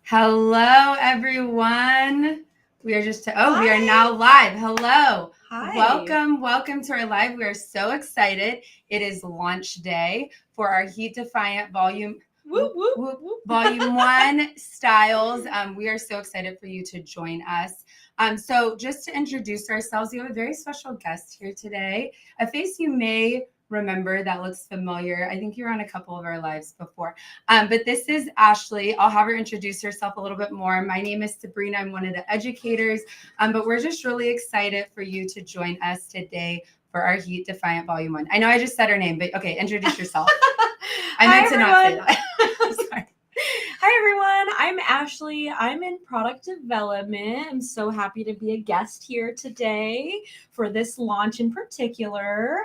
Hello, everyone. We are just, we are Hi. now live. Hello. Hi. Welcome to our live. We are so excited. It is launch day for our Heat Defiant Volume Whoop, whoop, whoop. Volume 1 styles. We are so excited for you to join us. So just to introduce ourselves, we have a very special guest here today, a face you may remember that looks familiar. I think you were on a couple of our lives before. But this is Ashley. I'll have her introduce herself a little bit more. My name is Sabrina. I'm one of the educators. But we're just really excited for you to join us today for our Heat Defiant Volume 1. I know I just said her name, but okay, introduce yourself. I meant to not say that. Sorry. Hi, everyone. I'm Ashley. I'm in product development. I'm so happy to be a guest here today for this launch in particular.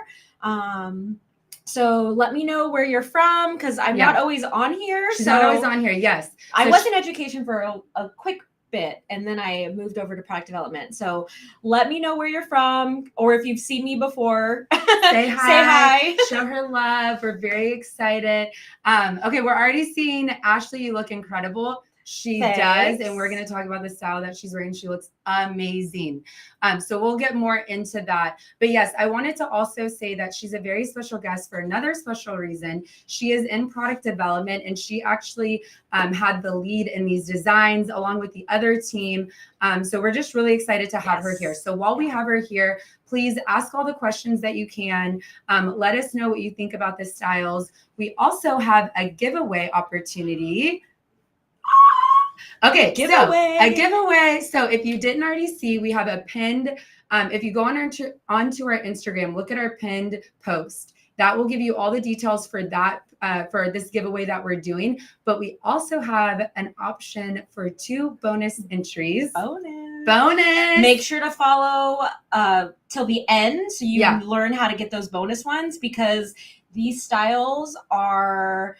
So let me know where you're from because I'm not always on here. She's not always on here, yes. I was in education for a quick bit and then I moved over to product development. So let me know where you're from or if you've seen me before. Say hi. Show her love. We're very excited. Okay, we're already seeing Ashley. You look incredible. She does, and we're going to talk about the style that she's wearing. She looks amazing. So we'll get more into that. But yes, I wanted to also say that she's a very special guest for another special reason. She is in product development, and she actually had the lead in these designs along with the other team. So we're just really excited to have her here. So while we have her here, please ask all the questions that you can. Let us know what you think about the styles. We also have a giveaway opportunity. Okay, so a giveaway. So if you didn't already see, we have a pinned, if you go onto our Instagram, look at our pinned post. That will give you all the details for that, for this giveaway that we're doing. But we also have an option for 2 bonus entries. Bonus. Make sure to follow till the end so you learn how to get those bonus ones because these styles are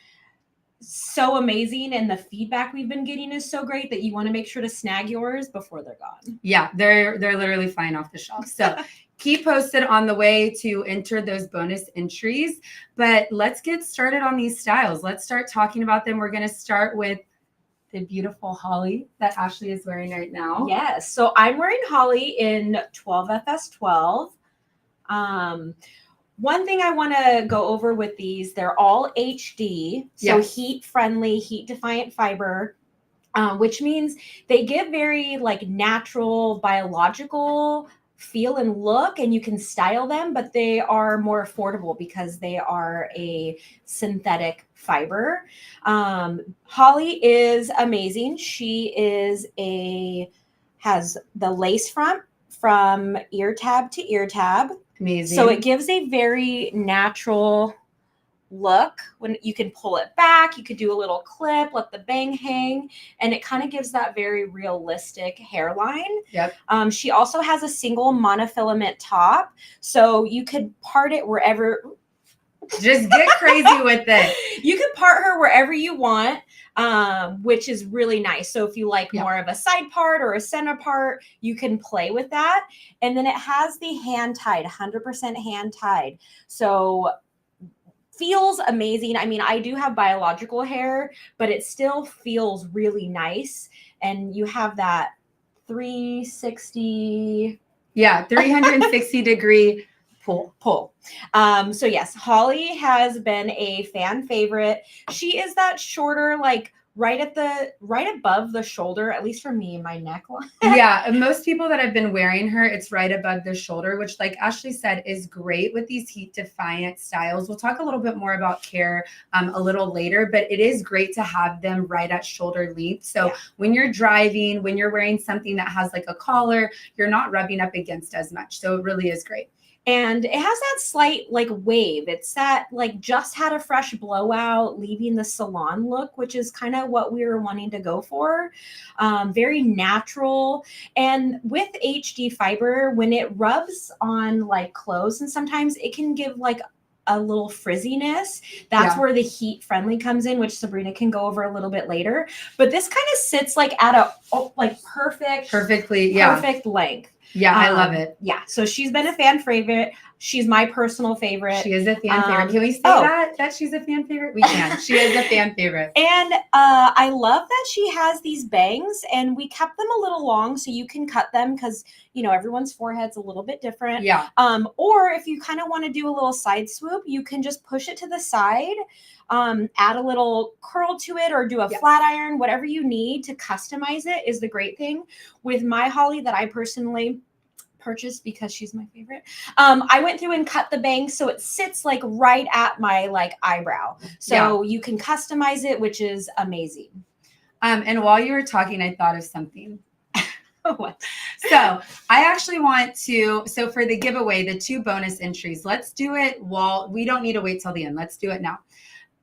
so amazing and the feedback we've been getting is so great that you want to make sure to snag yours before they're gone. Yeah, they're literally flying off the shelf. So keep posted on the way to enter those bonus entries. But let's get started on these styles. Let's start talking about them. We're going to start with the beautiful Holly that Ashley is wearing right now. Yes. So I'm wearing Holly in 12FS12. One thing I want to go over with these, they're all HD, so heat friendly, heat defiant fiber, which means they give very like natural biological feel and look, and you can style them, but they are more affordable because they are a synthetic fiber. Holly is amazing. She has the lace front from ear tab to ear tab. Amazing. So it gives a very natural look when you can pull it back. You could do a little clip, let the bang hang, and it kind of gives that very realistic hairline. Yep. She also has a single monofilament top, so you could part it wherever. Just get crazy with it. You can part her wherever you want, which is really nice. So if you like more of a side part or a center part, you can play with that. And then it has the hand tied, 100% hand tied. So feels amazing. I mean, I do have biological hair, but it still feels really nice. And you have that 360. Yeah, 360 degree pull. So yes, Holly has been a fan favorite. She is that shorter, like right above the shoulder, at least for me, my neckline. Yeah, most people that have been wearing her, it's right above the shoulder, which like Ashley said, is great with these heat defiant styles. We'll talk a little bit more about care a little later, but it is great to have them right at shoulder length. So when you're driving, when you're wearing something that has like a collar, you're not rubbing up against as much. So it really is great. And it has that slight like wave. It's that like just had a fresh blowout, leaving the salon look, which is kind of what we were wanting to go for. Very natural. And with HD fiber, when it rubs on like clothes, and sometimes it can give like a little frizziness. That's where the heat friendly comes in, which Sabrina can go over a little bit later. But this kind of sits like at a perfect length. Yeah, I love it. Yeah, so she's been a fan favorite. She's my personal favorite. She is a fan favorite. Can we say that she's a fan favorite? We can. She is a fan favorite. And I love that she has these bangs, and we kept them a little long so you can cut them because, you know, everyone's forehead's a little bit different. Yeah. Or if you kind of want to do a little side swoop, you can just push it to the side, add a little curl to it, or do a flat iron. Whatever you need to customize it is the great thing with my Holly that I personally purchased because she's my favorite. I went through and cut the bangs so it sits like right at my like eyebrow. So you can customize it, which is amazing. And while you were talking, I thought of something. What? So I actually want to, so for the giveaway, the 2 bonus entries, let's do it while we don't need to wait till the end. Let's do it now.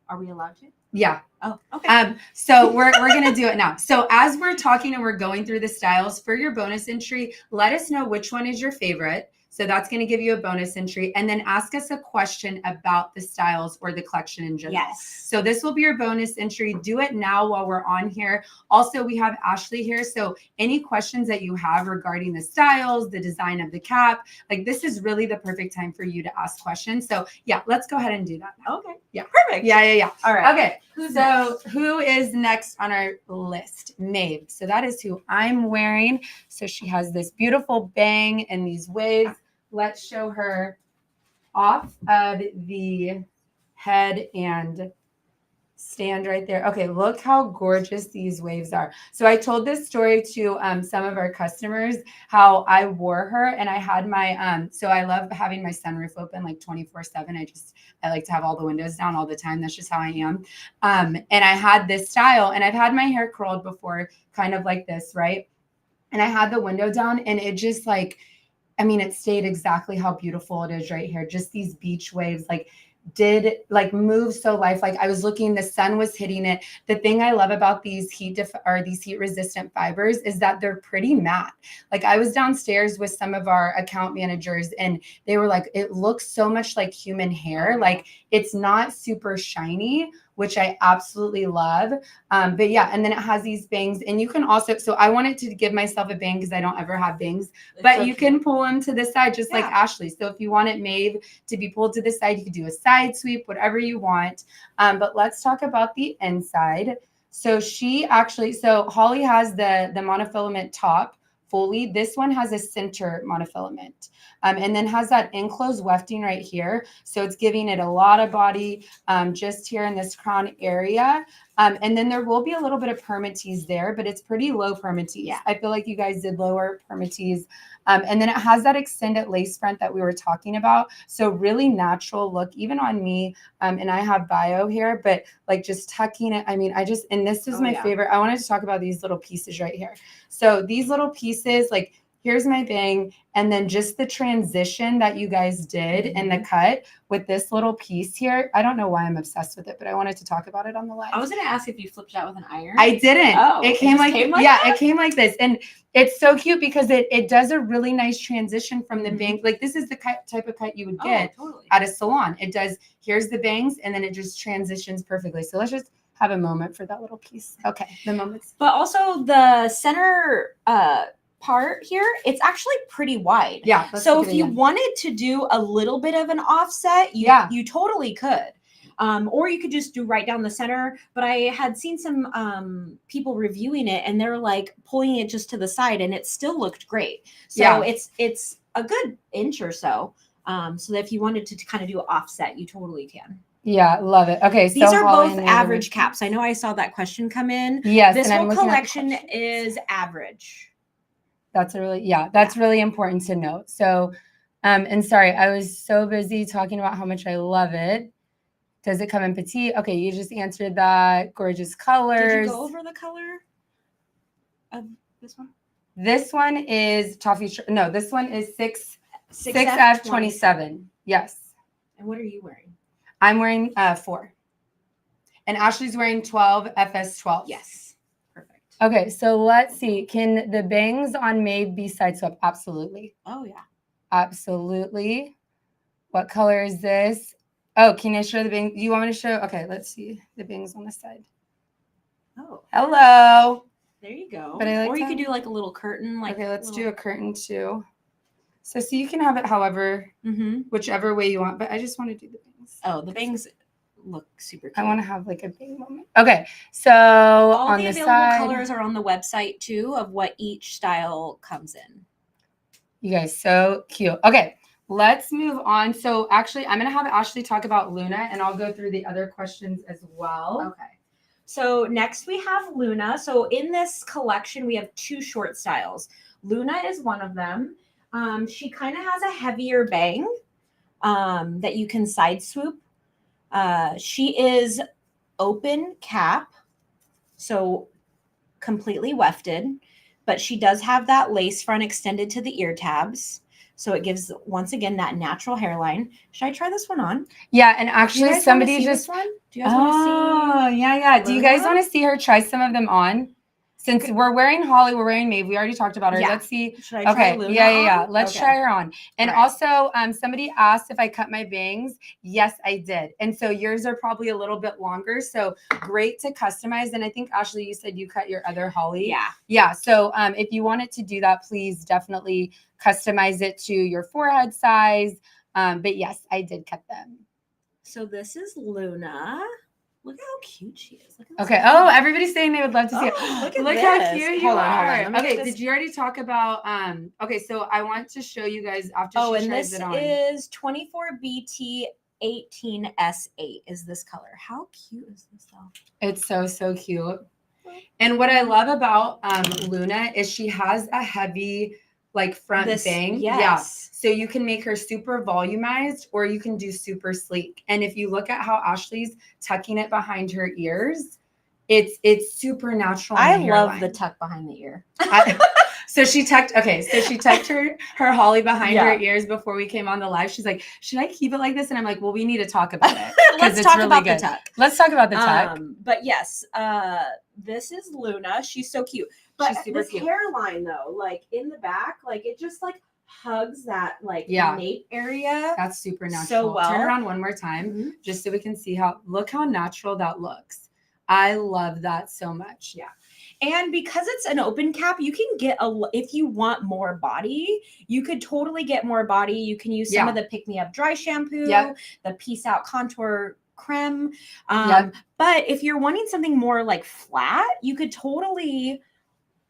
Are we allowed to? Yeah. Oh, okay. So we're going to do it now. So as we're talking and we're going through the styles for your bonus entry, let us know which one is your favorite. So that's going to give you a bonus entry, and then ask us a question about the styles or the collection in general. Yes. So this will be your bonus entry. Do it now while we're on here. Also, we have Ashley here. So any questions that you have regarding the styles, the design of the cap, like this is really the perfect time for you to ask questions. So yeah, let's go ahead and do that now. Okay. Yeah. Perfect. Yeah. All right. Okay. Who is next on our list? Mave. So that is who I'm wearing. So she has this beautiful bang and these waves. Let's show her off of the head and stand right there. Okay, look how gorgeous these waves are. So I told this story to some of our customers, how I wore her, and I had my, so I love having my sunroof open like 24/7. I like to have all the windows down all the time. That's just how I am. And I had this style, and I've had my hair curled before, kind of like this, right? And I had the window down, and it just like, I mean, it stayed exactly how beautiful it is right here. Just these beach waves, like did like move so lifelike. I was looking, the sun was hitting it. The thing I love about these heat resistant fibers is that they're pretty matte. Like I was downstairs with some of our account managers, and they were like, it looks so much like human hair. Like it's not super shiny, which I absolutely love. But yeah, and then it has these bangs, and you can also, so I wanted to give myself a bang because I don't ever have bangs, but you can pull them to the side just like Ashley. So if you want it Mave to be pulled to the side, you can do a side sweep, whatever you want. But let's talk about the inside. So Holly has the monofilament top fully. This one has a center monofilament, and then has that enclosed wefting right here. So it's giving it a lot of body just here in this crown area. And then there will be a little bit of permatease there, but it's pretty low permatease. Yeah. I feel like you guys did lower permatease. And then it has that extended lace front that we were talking about. So really natural look, even on me. And I have bio here, but like just tucking it. I mean, and this is my favorite. I wanted to talk about these little pieces right here. So these little pieces, like here's my bang, and then just the transition that you guys did in the cut with this little piece here. I don't know why I'm obsessed with it, but I wanted to talk about it on the live. I was going to ask if you flipped it out with an iron. I didn't. Oh, it came like it came like this. And it's so cute because it does a really nice transition from the bang. Like this is the type of cut you would get at a salon. It does, here's the bangs, and then it just transitions perfectly. So let's just have a moment for that little piece. Okay, the moments. But also the center part here, it's actually pretty wide. Yeah. So if you wanted to do a little bit of an offset, you totally could. Or you could just do right down the center. But I had seen some people reviewing it, and they're like pulling it just to the side, and it still looked great. So it's a good inch or so. So that if you wanted to kind of do an offset, you totally can. Yeah, love it. Okay, so these are both average caps. I know I saw that question come in. Yes, this whole collection is average. That's really important to note. So, and sorry, I was so busy talking about how much I love it. Does it come in petite? Okay, you just answered that. Gorgeous colors. Did you go over the color of this one? This one is toffee. No, this one is 6F27. Yes. And what are you wearing? I'm wearing 4. And Ashley's wearing 12 FS12. Yes. Okay, so let's see. Can the bangs on Mave be side swept? Absolutely. Oh, yeah. Absolutely. What color is this? Oh, can I show the bangs? You want me to show? Okay, let's see the bangs on the side. Oh. Hello. There you go. But or you could do like a little curtain. Okay, let's do a curtain too. So you can have it however, whichever way you want, but I just want to do the bangs. Oh, the bangs look super cute. I want to have like a bang moment. Okay, so all on the available side, colors are on the website too of what each style comes in. You guys, so cute. Okay, let's move on. So actually, I'm going to have Ashley talk about Luna, and I'll go through the other questions as well. Okay. So next we have Luna. So in this collection, we have 2 short styles. Luna is one of them. She kind of has a heavier bang that you can side swoop. She is open cap, so completely wefted, but she does have that lace front extended to the ear tabs. So it gives, once again, that natural hairline. Should I try this one on? Yeah, and actually somebody just... Do you guys want to see? Oh, yeah. Luna? Do you guys want to see her try some of them on? Since we're wearing Holly, we're wearing Mave. We already talked about her. Yeah. Let's see. Should I try Luna Yeah. on? Let's try her on. And right. also, somebody asked if I cut my bangs. Yes, I did. And so yours are probably a little bit longer. So great to customize. And I think, Ashley, you said you cut your other Holly. Yeah. Yeah. So if you wanted to do that, please definitely customize it to your forehead size. But yes, I did cut them. So this is Luna. Look how cute she is. Okay. Oh, everybody's saying they would love to see it. Look how cute you are. Hold on. Okay. Did you already talk about? Okay. So I want to show you guys after she tries it on. This is 24BT 18S8 is this color. How cute is this though? It's so cute. And what I love about Luna is she has a heavy like front bang. Yes. Yeah. So you can make her super volumized or you can do super sleek. And if you look at how Ashley's tucking it behind her ears, it's super natural. I love the tuck behind the ear. So she tucked her Holly behind her ears before we came on the live. She's like, should I keep it like this? And I'm like, well, we need to talk about it. Let's talk about the tuck. Let's talk about the tuck. But yes, this is Luna. She's so cute. But she's super cute. Hairline though, like in the back, like it just like hugs that like nape area. That's super natural. So well. Turn around one more time, just so we can see look how natural that looks. I love that so much. Yeah. And because it's an open cap, you can get if you want more body, you could totally get more body. You can use some of the Pick Me Up dry shampoo, the Peace Out contour creme. But if you're wanting something more like flat, you could totally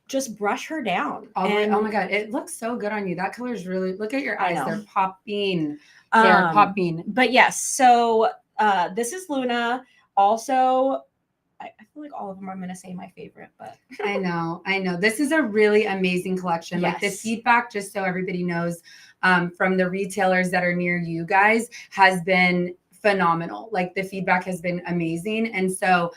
just brush her down. Oh my God, it looks so good on you. That color is really, look at your eyes. They're popping. They're popping. But yes, so this is Luna. Also, I feel like all of them I'm going to say my favorite, but I know. This is a really amazing collection. Yes. Like the feedback, just so everybody knows, from the retailers that are near you guys has been phenomenal. Like the feedback has been amazing. And so,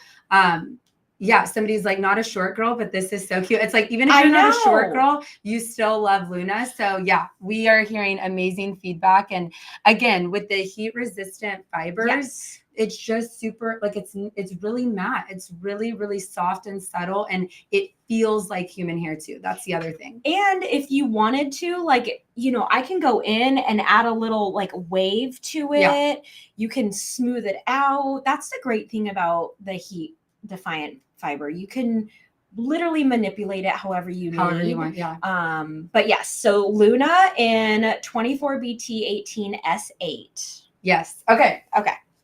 somebody's like, not a short girl, but this is so cute. It's like, even if you're not a short girl, you still love Luna. So yeah, we are hearing amazing feedback. And again, with the heat resistant fibers, it's just super, like it's really matte. It's really, really soft and subtle. And it feels like human hair too. That's the other thing. And if you wanted to, like, I can go in and add a little like wave to it. Yeah. You can smooth it out. That's the great thing about the heat Defiant fiber. You can literally manipulate it however you want. Yeah. But yes, so Luna in 24BT 18S8. Yes. Okay.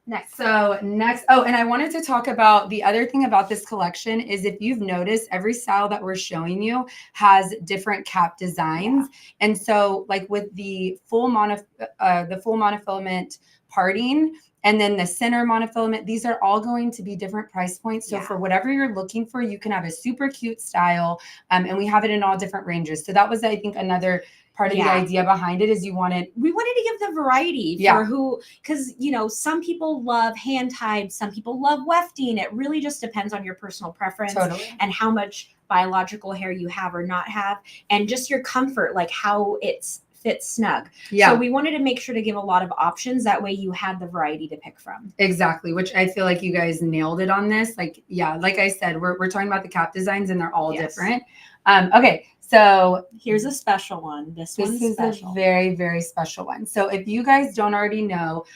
Next. Oh, and I wanted to talk about the other thing about this collection is if you've noticed, every style that we're showing you has different cap designs. Yeah. And so like with the full monofilament parting, and then the center monofilament, these are all going to be different price points. So for whatever you're looking for, you can have a super cute style. And we have it in all different ranges. So that was, I think, another part of the idea behind it is we wanted to give the variety for because some people love hand tied, some people love wefting. It really just depends on your personal preference and how much biological hair you have or not have, and just your comfort, like how it's fits snug. So we wanted to make sure to give a lot of options. That way you had the variety to pick from. Exactly. Which I feel like you guys nailed it on this. Like, like I said, we're talking about the cap designs and they're all different. Okay. So here's a special one. This one's is special. A very, very special one. So if you guys don't already know,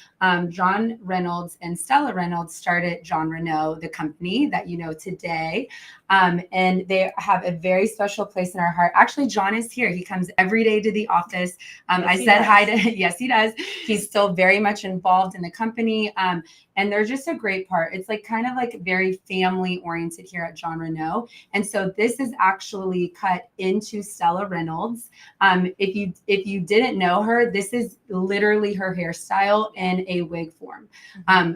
John Reynolds and Stella Reynolds started John Renault, the company that you know today. And they have a very special place in our heart. Actually, John is here. He comes every day to the office. Yes, I said hi to, yes, he does. He's still very much involved in the company. And they're just a great part. It's like kind of like very family oriented here at John Renault. And so this is actually cut into Stella Reynolds. If you didn't know her, this is literally her hairstyle in a wig form.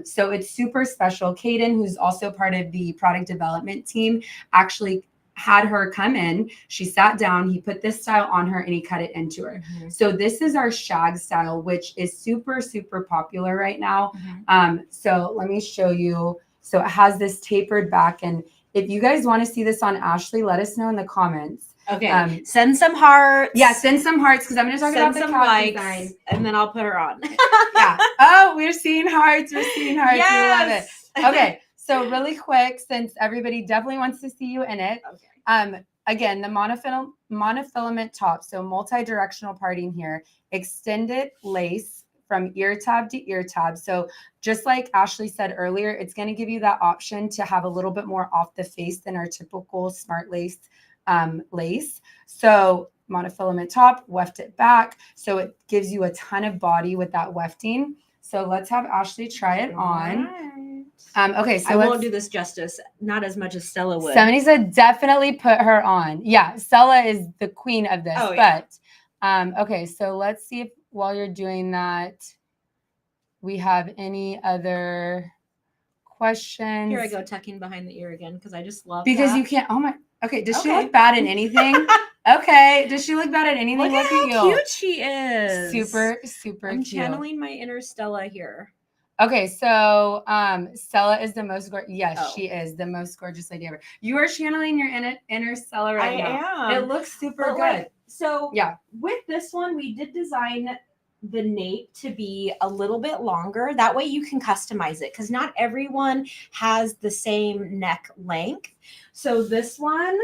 So it's super special. Kaden, who's also part of the product development team, actually had her come in. She sat down, he put this style on her and he cut it into her. So this is our shag style, which is super, super popular right now. So let me show you. So it has this tapered back. And if you guys want to see this on Ashley, let us know in the comments. Okay. Send some hearts. Yeah, send some hearts because I'm going to talk about the cap design. And then I'll put her on. Yeah. Oh, we're seeing hearts. We're seeing hearts. Yes. We love it. Okay. So really quick, since everybody definitely wants to see you in it. Okay. Again, the monofilament top. So multi-directional parting here. Extended lace from ear tab to ear tab. So just like Ashley said earlier, it's going to give you that option to have a little bit more off the face than our typical smart lace lace. So monofilament top, weft it back. So it gives you a ton of body with that wefting. So let's have Ashley try it on. Okay, so I won't do this justice. Not as much as Stella would. Somebody said definitely put her on. Yeah, Stella is the queen of this. But okay, so let's see if while you're doing that, we have any other questions. Here I go tucking behind the ear again because I just love because that. You can't. Oh my. Okay, does she look bad in anything? Okay, does she look bad at anything? Look at how cute she is. Super, super I'm cute. channeling my inner Stella here. Okay, so Stella is the most gorgeous. Yes, she is the most gorgeous lady ever. You are channeling your inner Stella right now. I am. It looks super good. So yeah, with this one, we did design the nape to be a little bit longer. That way you can customize it because not everyone has the same neck length. So this one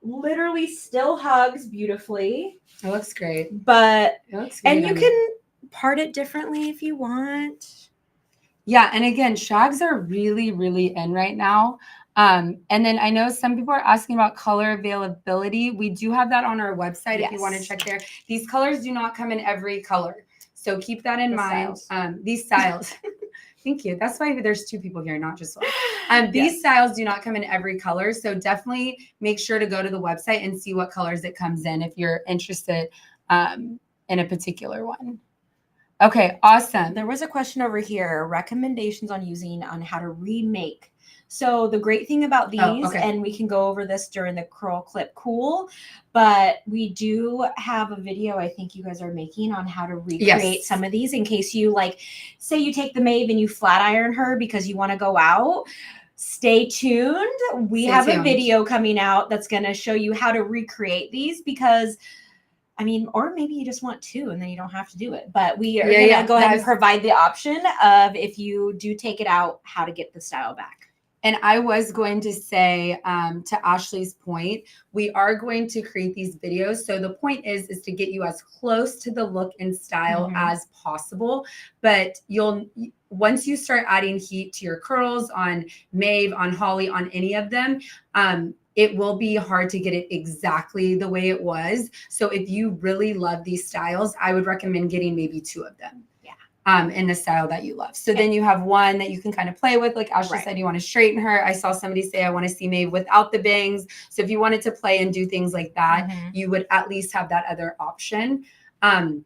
literally still hugs beautifully. It looks great. But it looks great. And you can part it differently if you want. Yeah, and again, shags are really, really in right now. And then I know some people are asking about color availability. We do have that on our website if you want to check there. These colors do not come in every color. So keep that in mind. These styles. Thank you. That's why there's two people here, not just one. These styles do not come in every color. So definitely make sure to go to the website and see what colors it comes in if you're interested in a particular one. Okay, awesome. There was a question over here, recommendations on how to remake. So the great thing about these, and we can go over this during the curl clip cool, but we do have a video I think you guys are making on how to recreate some of these in case you say you take the Mave and you flat iron her because you want to go out. Stay tuned. We have a video coming out that's going to show you how to recreate these because or maybe you just want to and then you don't have to do it. But we are going to go ahead and provide the option of if you do take it out, how to get the style back. And I was going to say, to Ashley's point, we are going to create these videos. So the point is to get you as close to the look and style as possible. But once you start adding heat to your curls on Mave, on Holly, on any of them, it will be hard to get it exactly the way it was. So if you really love these styles, I would recommend getting maybe 2 of them. In the style that you love. So then you have one that you can kind of play with. Like Ashley said, you want to straighten her. I saw somebody say, I want to see Mave without the bangs. So if you wanted to play and do things like that, you would at least have that other option. And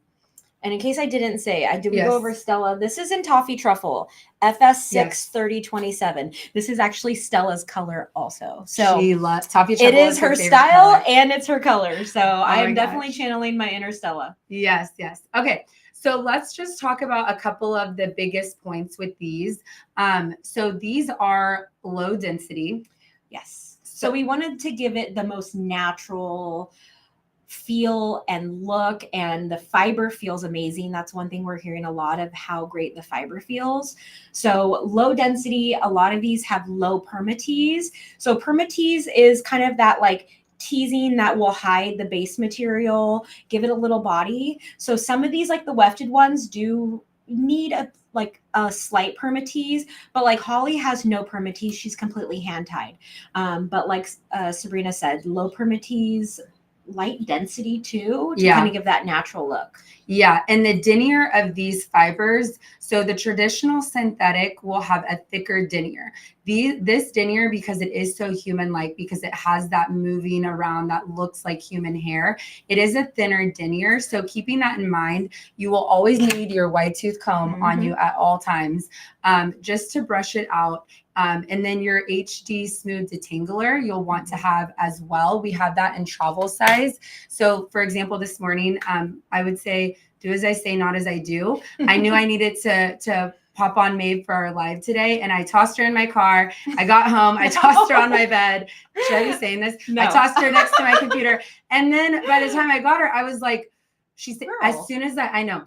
in case I didn't say, I did go over Stella. This is in Toffee Truffle, FS6 3027. This is actually Stella's color also. So she loves Toffee Truffle. It is her style and it's her color. So I'm definitely channeling my inner Stella. Yes, yes. Okay. So let's just talk about a couple of the biggest points with these. So these are low density. Yes. So we wanted to give it the most natural feel and look, and the fiber feels amazing. That's one thing we're hearing a lot of, how great the fiber feels. So low density, a lot of these have low permatease. So permatease is kind of that teasing that will hide the base material, give it a little body. So some of these, like the wefted ones, do need a slight permatease, but like Holly has no permatease. She's completely hand tied. But like Sabrina said, low permatease, light density too, to kind of give that natural look. Yeah, and the denier of these fibers, so the traditional synthetic will have a thicker denier. This denier, because it is so human-like, because it has that moving around that looks like human hair, it is a thinner denier. So keeping that in mind, you will always need your wide tooth comb on you at all times, just to brush it out. And then your HD smooth detangler, you'll want to have as well. We have that in travel size. So for example, this morning, I would say, do as I say, not as I do. I knew I needed to pop on Mave for our live today, and I tossed her in my car. I got home, I tossed her on my bed. Should I be saying this? No. I tossed her next to my computer. And then by the time I got her, I was like, she said, as soon as I know,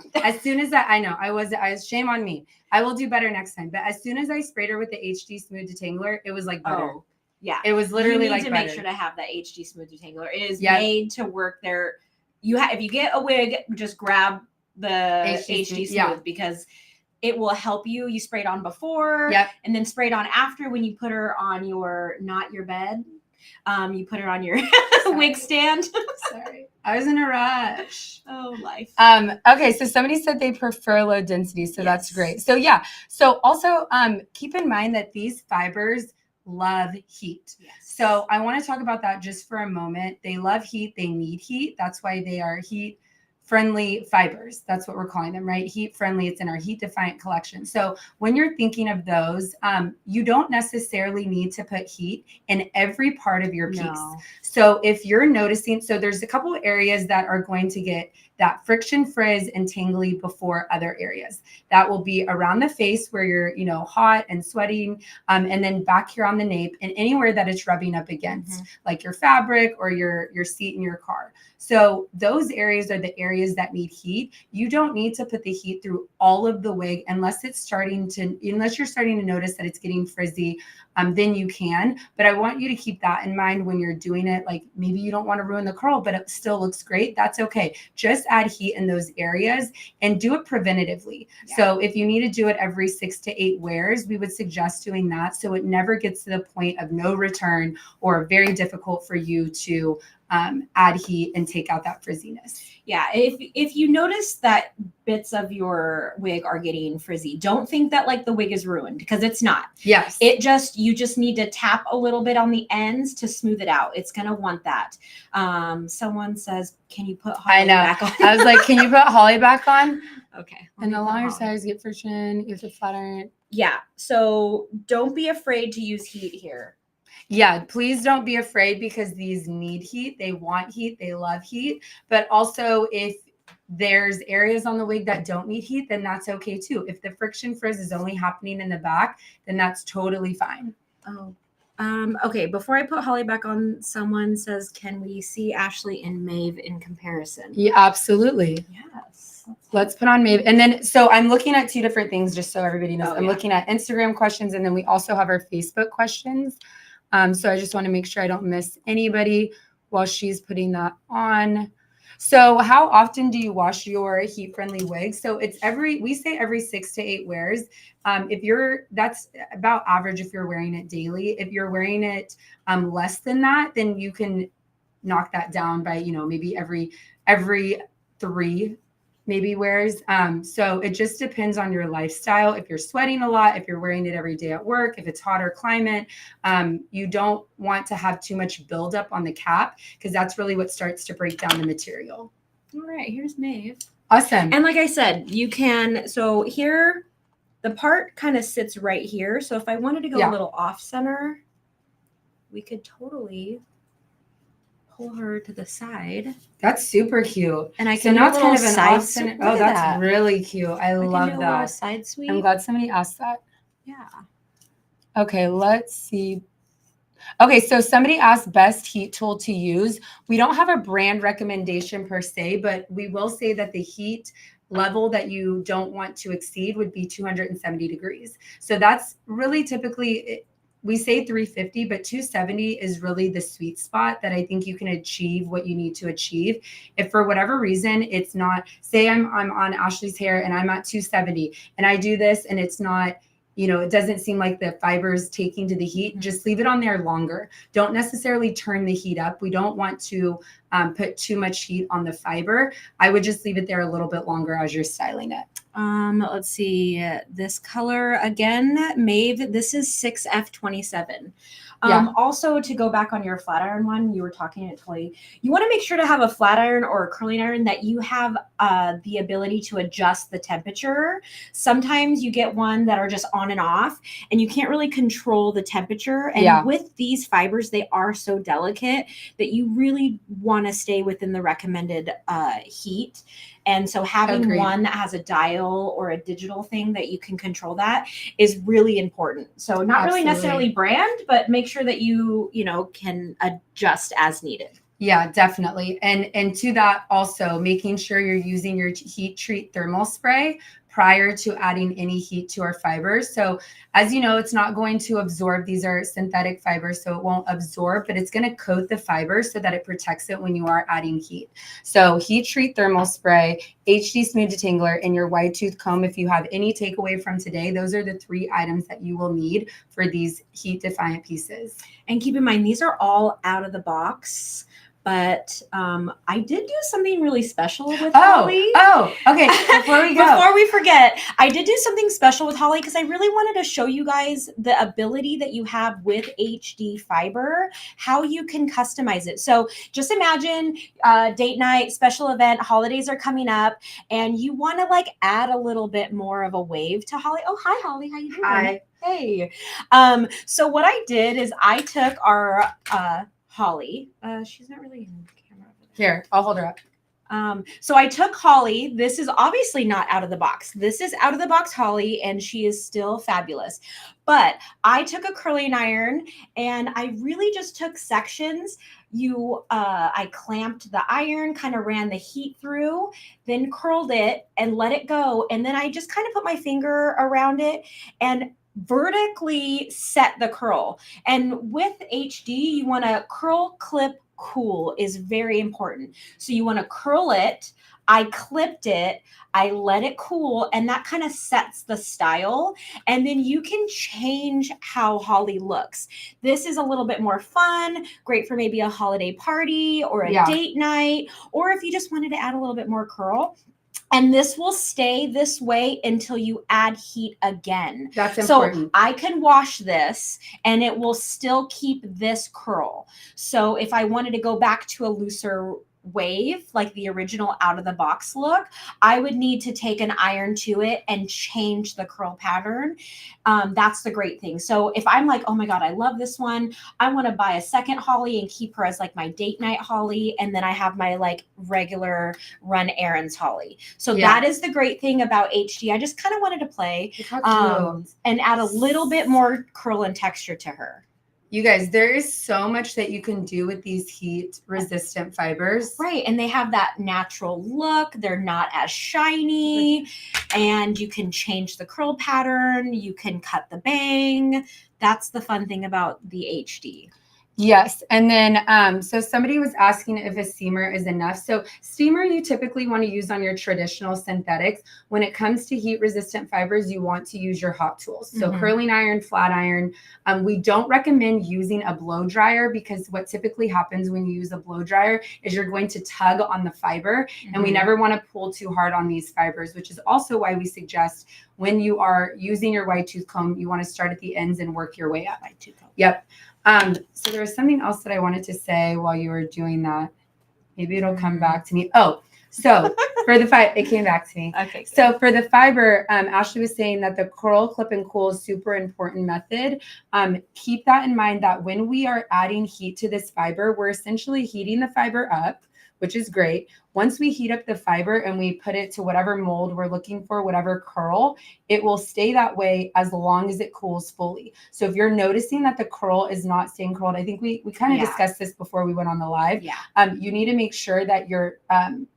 I was shame on me. I will do better next time. But as soon as I sprayed her with the HD Smooth Detangler, it was like butter. Oh, yeah. It was literally like butter. You need to make sure to have that HD Smooth Detangler. It is made to work there. If you get a wig, just grab the HD Smooth because it will help you. You spray it on before and then spray it on after when you put her on not your bed. You put it on your wig stand. Sorry. I was in a rush. Oh, life. Okay, so somebody said they prefer low density, so that's great. So yeah. So also keep in mind that these fibers love heat. Yes. So I want to talk about that just for a moment. They love heat, they need heat. That's why they are heat friendly fibers. That's what we're calling them, right? Heat friendly. It's in our Heat Defiant collection. So when you're thinking of those, you don't necessarily need to put heat in every part of your piece. No. So if you're noticing, so there's a couple of areas that are going to get that friction frizz and tangly before other areas. That will be around the face where you're, hot and sweating, and then back here on the nape and anywhere that it's rubbing up against, like your fabric or your seat in your car. So those areas are the areas that need heat. You don't need to put the heat through all of the wig unless you're starting to notice that it's getting frizzy, then you can. But I want you to keep that in mind when you're doing it. Like maybe you don't want to ruin the curl, but it still looks great. That's okay. Just add heat in those areas and do it preventatively. Yeah. So if you need to do it every 6 to 8 wears, we would suggest doing that so it never gets to the point of no return or very difficult for you to add heat and take out that frizziness. Yeah, if you notice that bits of your wig are getting frizzy, don't think that like the wig is ruined, because it's not. Yes. You just need to tap a little bit on the ends to smooth it out. It's gonna want that. Someone says, can you put Holly back on? I was like, can you put Holly back on? Okay. And the longer sides get friction, you have to flatten it. Yeah, so don't be afraid to use heat here. Yeah, please don't be afraid, because these need heat. They want heat. They love heat. But also, if there's areas on the wig that don't need heat, then that's okay too. If the friction frizz is only happening in the back, then that's totally fine. Oh, okay. Before I put Holly back on, someone says, can we see Ashley and Mave in comparison? Yeah, absolutely. Yes. Let's put on Mave. And then, so I'm looking at 2 different things, just so everybody knows. I'm looking at Instagram questions, and then we also have our Facebook questions. So I just want to make sure I don't miss anybody while she's putting that on. So how often do you wash your heat-friendly wig? So it's we say every 6 to 8 wears. That's about average if you're wearing it daily. If you're wearing it less than that, then you can knock that down by, maybe every 3 maybe wears. So it just depends on your lifestyle. If you're sweating a lot, if you're wearing it every day at work, if it's hotter climate, you don't want to have too much buildup on the cap, because that's really what starts to break down the material. All right, here's Mave. Awesome. And like I said, so here, the part kind of sits right here. So if I wanted to go a little off center, we could totally pull her to the side. That's super cute. And I can do a little kind of side sweep. Oh, that's really cute. I love that. Side sweep. I'm glad somebody asked that. Yeah. Okay, let's see. Okay, so somebody asked best heat tool to use. We don't have a brand recommendation per se, but we will say that the heat level that you don't want to exceed would be 270 degrees. So that's really typically we say 350, but 270 is really the sweet spot that I think you can achieve what you need to achieve. If for whatever reason it's not, say I'm on Ashley's hair and I'm at 270 and I do this and it's not, it doesn't seem like the fiber's taking to the heat, just leave it on there longer. Don't necessarily turn the heat up. We don't want to put too much heat on the fiber. I would just leave it there a little bit longer as you're styling it. Let's see, this color again, Mave, this is 6F27. Also, to go back on your flat iron one, you were talking to Chloe, you want to make sure to have a flat iron or a curling iron that you have the ability to adjust the temperature. Sometimes you get one that are just on and off and you can't really control the temperature. And with these fibers, they are so delicate that you really want to stay within the recommended heat. And so having one that has a dial or a digital thing that you can control that is really important. So not really necessarily brand, but make sure that you can adjust as needed. Yeah, definitely. And to that also, making sure you're using your heat treat thermal spray prior to adding any heat to our fibers. So as you know, it's not going to absorb. These are synthetic fibers, so it won't absorb, but it's going to coat the fiber so that it protects it when you are adding heat. So heat treat thermal spray, HD smooth detangler, and your wide tooth comb. If you have any takeaway from today, those are the 3 items that you will need for these heat defiant pieces. And keep in mind, these are all out of the box. But I did do something really special with Holly. Okay. Before we go. Before we forget, I did do something special with Holly because I really wanted to show you guys the ability that you have with HD fiber, how you can customize it. So just imagine date night, special event, holidays are coming up, and you want to add a little bit more of a wave to Holly. Oh, hi, Holly. How you doing? Hi. Hey. So what I did is I took our Holly. She's not really in the camera. Here, I'll hold her up. So I took Holly. This is obviously not out of the box. This is out of the box Holly, and she is still fabulous. But I took a curling iron, and I really just took sections. I clamped the iron, kind of ran the heat through, then curled it and let it go. And then I just kind of put my finger around it and vertically set the curl. And with HD, you want to curl, clip, cool is very important. So you want to curl it. I clipped it, I let it cool, and that kind of sets the style. And then you can change how Holly looks. This is a little bit more fun, great for maybe a holiday party or a date night, or if you just wanted to add a little bit more curl. And this will stay this way until you add heat again. That's important. So I can wash this and it will still keep this curl. So if I wanted to go back to a looser wave, like the original out of the box look, I would need to take an iron to it and change the curl pattern. That's the great thing. So if I'm like, oh my God, I love this one, I want to buy a second Holly and keep her as my date night Holly. And then I have my regular run errands Holly. So that is the great thing about HD. I just kind of wanted to play and add a little bit more curl and texture to her. You guys, there is so much that you can do with these heat resistant fibers. Right. And they have that natural look. They're not as shiny. And you can change the curl pattern. You can cut the bang. That's the fun thing about the HD. Yes. And then, so somebody was asking if a steamer is enough. So steamer, you typically want to use on your traditional synthetics. When it comes to heat resistant fibers, you want to use your hot tools. So curling iron, flat iron. We don't recommend using a blow dryer because what typically happens when you use a blow dryer is you're going to tug on the fiber, and we never want to pull too hard on these fibers, which is also why we suggest when you are using your wide tooth comb, you want to start at the ends and work your way up. Wide tooth comb. Yep. So there was something else that I wanted to say while you were doing that. Maybe it'll come back to me. Oh, so for the fiber, it came back to me. Okay. Good. So for the fiber, Ashley was saying that the curl, clip, and cool is super important method. Keep that in mind that when we are adding heat to this fiber, we're essentially heating the fiber up. which is great. Once we heat up the fiber and we put it to whatever mold we're looking for, whatever curl, it will stay that way as long as it cools fully. So if you're noticing that the curl is not staying curled, I think we kind of discussed this before we went on the live. Yeah. You need to make sure that you're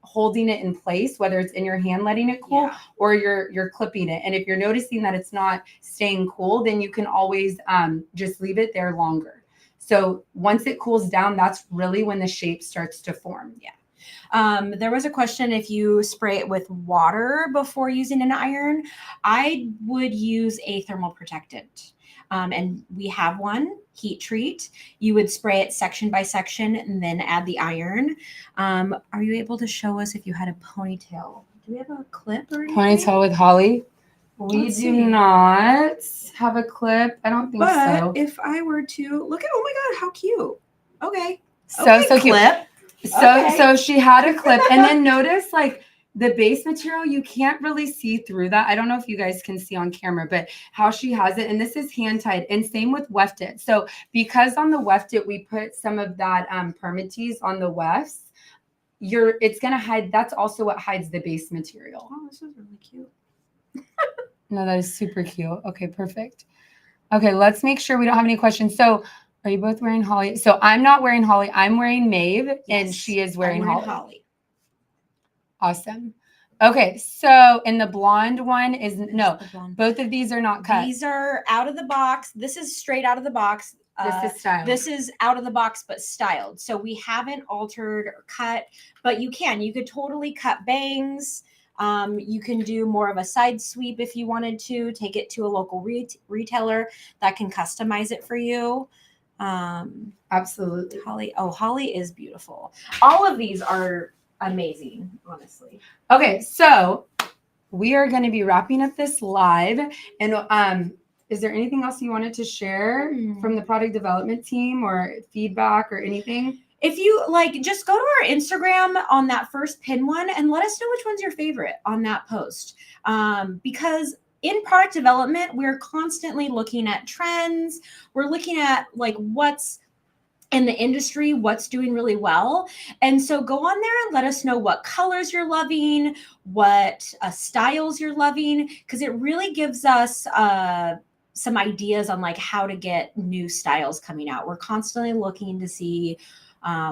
holding it in place, whether it's in your hand letting it cool or you're clipping it. And if you're noticing that it's not staying cool, then you can always just leave it there longer. So once it cools down, that's really when the shape starts to form. Yeah. There was a question if you spray it with water before using an iron. I would use a thermal protectant. And we have one, heat treat. You would spray it section by section and then add the iron. Are you able to show us if you had a ponytail? Do we have a clip or anything? Ponytail with Holly? We do not have a clip. I don't think so. But if I were to look at, oh my God, how cute. Okay. So cute. Clip. So she had a clip, and then notice like the base material, you can't really see through that. I don't know if you guys can see on camera, but how she has it, and this is hand tied, and same with wefted. So because on the wefted we put some of that permatease on the wefts, it's gonna hide. That's also what hides the base material. Oh, this is really cute. No, that is super cute. Okay, perfect. Okay, let's make sure we don't have any questions. So are you both wearing Holly? So I'm not wearing Holly. I'm wearing Mave, and she is wearing Holly. Awesome. Okay, so and the blonde one is both of these are not cut. These are out of the box. This is straight out of the box. This is styled. This is out of the box but styled. So we haven't altered or cut, but you could totally cut bangs. You can do more of a side sweep if you wanted to. Take it to a local retailer that can customize it for you. Absolutely. Holly is beautiful. All of these are amazing, honestly. Okay, so we are going to be wrapping up this live, and is there anything else you wanted to share from the product development team or feedback or anything? If you just go to our Instagram on that first pin one and let us know which one's your favorite on that post. Because in product development, we're constantly looking at trends. We're looking at what's in the industry, what's doing really well. And so go on there and let us know what colors you're loving, what styles you're loving, because it really gives us some ideas on how to get new styles coming out. We're constantly looking to see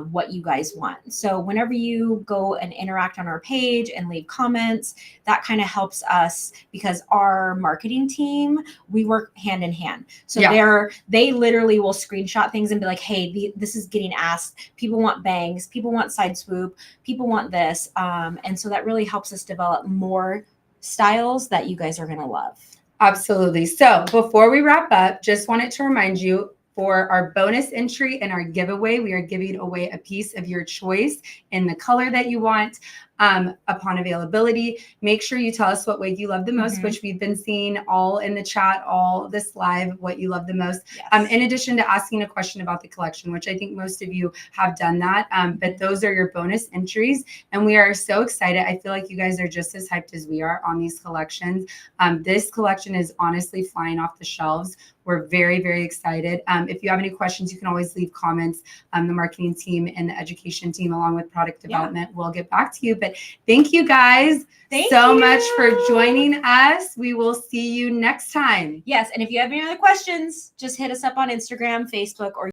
what you guys want. So whenever you go and interact on our page and leave comments, that kind of helps us, because our marketing team, we work hand in hand. So they literally will screenshot things and be like, hey, this is getting asked. People want bangs. People want side swoop. People want this. And so that really helps us develop more styles that you guys are going to love. Absolutely. So before we wrap up, just wanted to remind you, for our bonus entry and our giveaway, we are giving away a piece of your choice in the color that you want upon availability. Make sure you tell us what wig you love the most, which we've been seeing all in the chat, all this live, what you love the most. Yes. In addition to asking a question about the collection, which I think most of you have done that. But those are your bonus entries. And we are so excited. I feel like you guys are just as hyped as we are on these collections. This collection is honestly flying off the shelves. We're very, very excited. If you have any questions, you can always leave comments. The marketing team and the education team, along with product development, will get back to you. But thank you guys so much for joining us. We will see you next time. Yes. And if you have any other questions, just hit us up on Instagram, Facebook, or